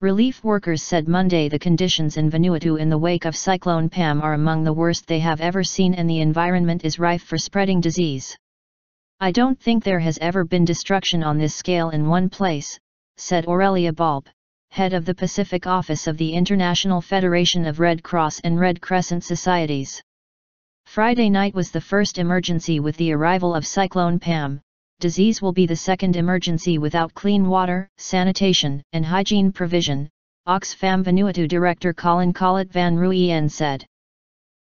Relief workers said Monday the conditions in Vanuatu in the wake of Cyclone Pam are among the worst they have ever seen and the environment is rife for spreading disease. "I don't think there has ever been destruction on this scale in one place," said Aurelia Balpe, head of the Pacific Office of the International Federation of Red Cross and Red Crescent Societies. Friday night was the first emergency with the arrival of Cyclone Pam. Disease will be the second emergency without clean water, sanitation, and hygiene provision, Oxfam Vanuatu Director Colin Collett van Rooyen said.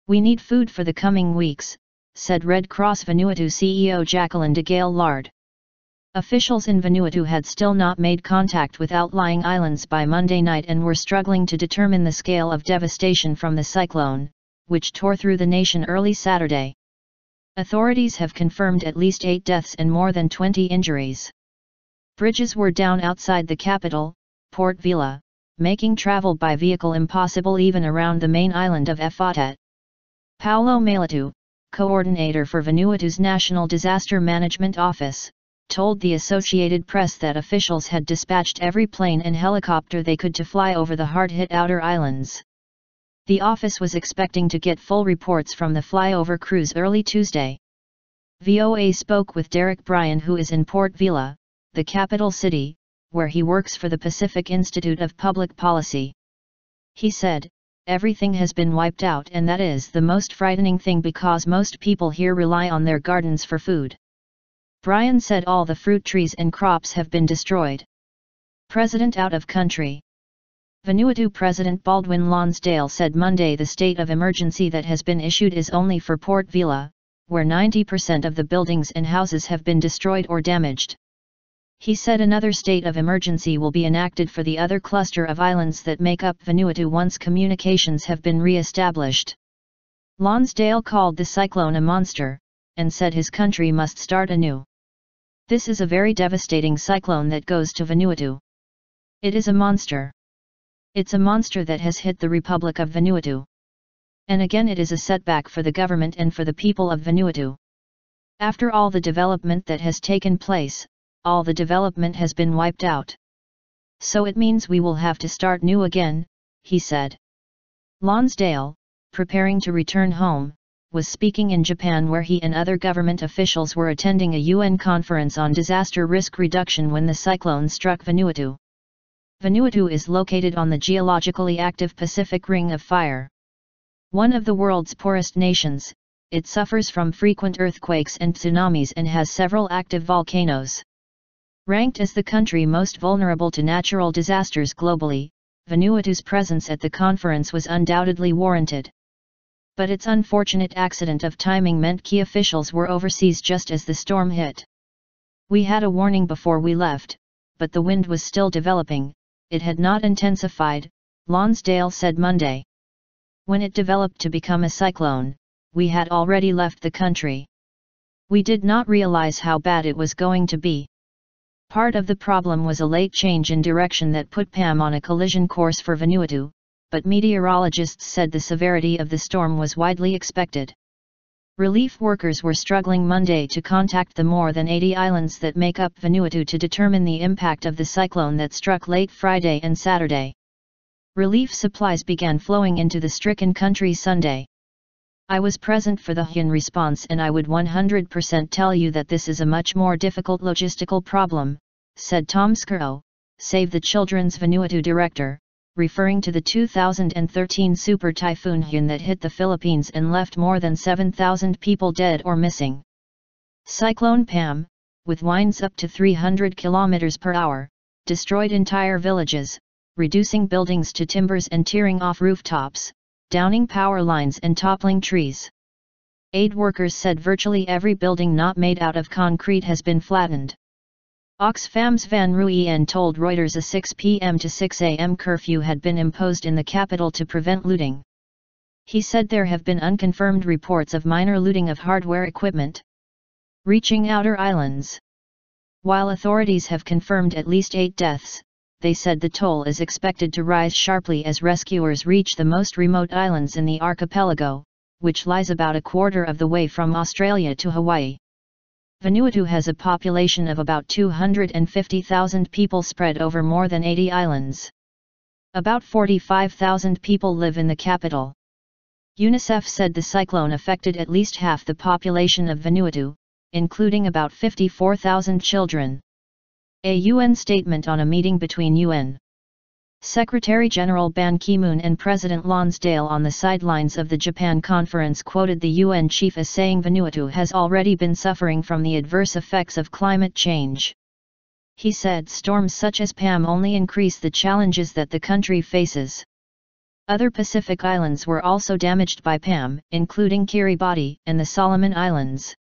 "We need food for the coming weeks," said Red Cross Vanuatu CEO Jacqueline de Gaillarde. Officials in Vanuatu had still not made contact with outlying islands by Monday night and were struggling to determine the scale of devastation from the cyclone, which tore through the nation early Saturday. Authorities have confirmed at least 8 deaths and more than 20 injuries. Bridges were down outside the capital, Port Vila, making travel by vehicle impossible even around the main island of Vanuatu. Paulo Mailatu, coordinator for Vanuatu's National Disaster Management Office, told the Associated Press that officials had dispatched every plane and helicopter they could to fly over the hard-hit outer islands. The office was expecting to get full reports from the flyover crews early Tuesday. VOA spoke with Derek Bryan, who is in Port Vila, the capital city, where he works for the Pacific Institute of Public Policy. He said, "Everything has been wiped out, and that is the most frightening thing because most people here rely on their gardens for food." Bryan said all the fruit trees and crops have been destroyed. President out of country. Vanuatu President Baldwin Lonsdale said Monday the state of emergency that has been issued is only for Port Vila, where 90% of the buildings and houses have been destroyed or damaged. He said another state of emergency will be enacted for the other cluster of islands that make up Vanuatu once communications have been re-established. Lonsdale called the cyclone a monster, and said his country must start anew. "This is a very devastating cyclone that goes to Vanuatu. It is a monster. It's a monster that has hit the Republic of Vanuatu. And again it is a setback for the government and for the people of Vanuatu. After all the development that has taken place, all the development has been wiped out. So it means we will have to start new again," he said. Lonsdale, preparing to return home, was speaking in Japan where he and other government officials were attending a UN conference on disaster risk reduction when the cyclone struck Vanuatu. Vanuatu is located on the geologically active Pacific Ring of Fire. One of the world's poorest nations, it suffers from frequent earthquakes and tsunamis and has several active volcanoes. Ranked as the country most vulnerable to natural disasters globally, Vanuatu's presence at the conference was undoubtedly warranted. But its unfortunate accident of timing meant key officials were overseas just as the storm hit. "We had a warning before we left, but the wind was still developing. It had not intensified," Lonsdale said Monday. "When it developed to become a cyclone, we had already left the country. We did not realize how bad it was going to be. Part of the problem was a late change in direction that put Pam on a collision course for Vanuatu, but meteorologists said the severity of the storm was widely expected." Relief workers were struggling Monday to contact the more than 80 islands that make up Vanuatu to determine the impact of the cyclone that struck late Friday and Saturday. Relief supplies began flowing into the stricken country Sunday. "I was present for the hygiene response and I would 100% tell you that this is a much more difficult logistical problem," said Tom Skuro, Save the Children's Vanuatu director, referring to the 2013 super typhoon Hyun that hit the Philippines and left more than 7,000 people dead or missing. Cyclone Pam, with winds up to 300 km per hour, destroyed entire villages, reducing buildings to timbers and tearing off rooftops, downing power lines and toppling trees. Aid workers said virtually every building not made out of concrete has been flattened. Oxfam's Van Rooyen told Reuters a 6 p.m. to 6 a.m. curfew had been imposed in the capital to prevent looting. He said there have been unconfirmed reports of minor looting of hardware equipment reaching outer islands. While authorities have confirmed at least 8 deaths, they said the toll is expected to rise sharply as rescuers reach the most remote islands in the archipelago, which lies about a quarter of the way from Australia to Hawaii. Vanuatu has a population of about 250,000 people spread over more than 80 islands. About 45,000 people live in the capital. UNICEF said the cyclone affected at least half the population of Vanuatu, including about 54,000 children. A UN statement on a meeting between UN Secretary-General Ban Ki-moon and President Lonsdale on the sidelines of the Japan conference quoted the UN chief as saying Vanuatu has already been suffering from the adverse effects of climate change. He said storms such as Pam only increase the challenges that the country faces. Other Pacific islands were also damaged by Pam, including Kiribati and the Solomon Islands.